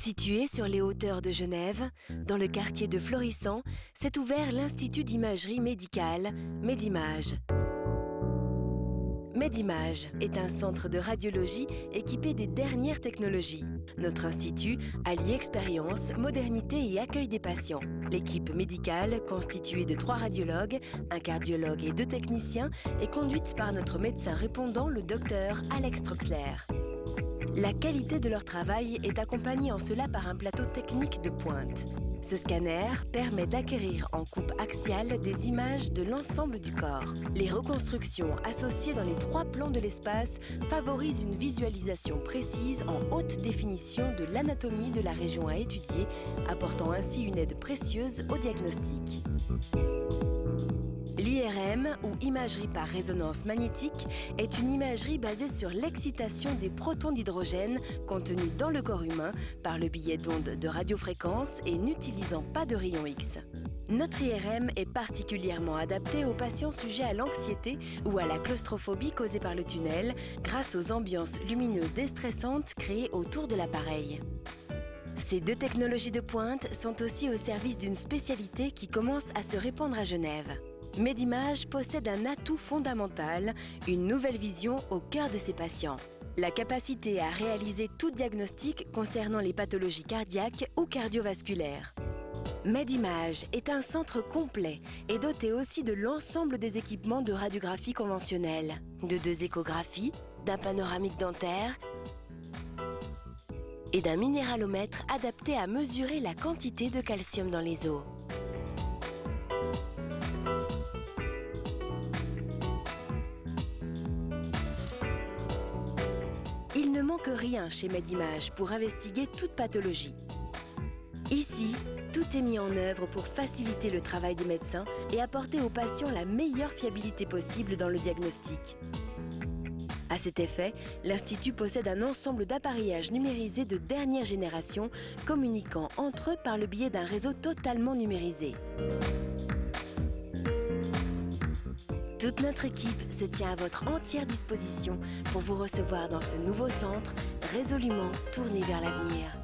Situé sur les hauteurs de Genève, dans le quartier de Florissant, s'est ouvert l'Institut d'imagerie médicale, Medimage. Medimage est un centre de radiologie équipé des dernières technologies. Notre institut allie expérience, modernité et accueil des patients. L'équipe médicale, constituée de 3 radiologues, un cardiologue et 2 techniciens, est conduite par notre médecin répondant, le docteur Alex Troxler. La qualité de leur travail est accompagnée en cela par un plateau technique de pointe. Ce scanner permet d'acquérir en coupe axiale des images de l'ensemble du corps. Les reconstructions associées dans les 3 plans de l'espace favorisent une visualisation précise en haute définition de l'anatomie de la région à étudier, apportant ainsi une aide précieuse au diagnostic. L'IRM, ou imagerie par résonance magnétique, est une imagerie basée sur l'excitation des protons d'hydrogène contenus dans le corps humain par le biais d'ondes de radiofréquence et n'utilisant pas de rayons X. Notre IRM est particulièrement adaptée aux patients sujets à l'anxiété ou à la claustrophobie causée par le tunnel grâce aux ambiances lumineuses déstressantes créées autour de l'appareil. Ces 2 technologies de pointe sont aussi au service d'une spécialité qui commence à se répandre à Genève. Medimage possède un atout fondamental, une nouvelle vision au cœur de ses patients. La capacité à réaliser tout diagnostic concernant les pathologies cardiaques ou cardiovasculaires. Medimage est un centre complet et doté aussi de l'ensemble des équipements de radiographie conventionnelle, de 2 échographies, d'un panoramique dentaire et d'un minéralomètre adapté à mesurer la quantité de calcium dans les os. Il ne manque rien chez Medimage pour investiguer toute pathologie. Ici, tout est mis en œuvre pour faciliter le travail des médecins et apporter aux patients la meilleure fiabilité possible dans le diagnostic. À cet effet, l'Institut possède un ensemble d'appareillages numérisés de dernière génération, communiquant entre eux par le biais d'un réseau totalement numérisé. Toute notre équipe se tient à votre entière disposition pour vous recevoir dans ce nouveau centre résolument tourné vers l'avenir.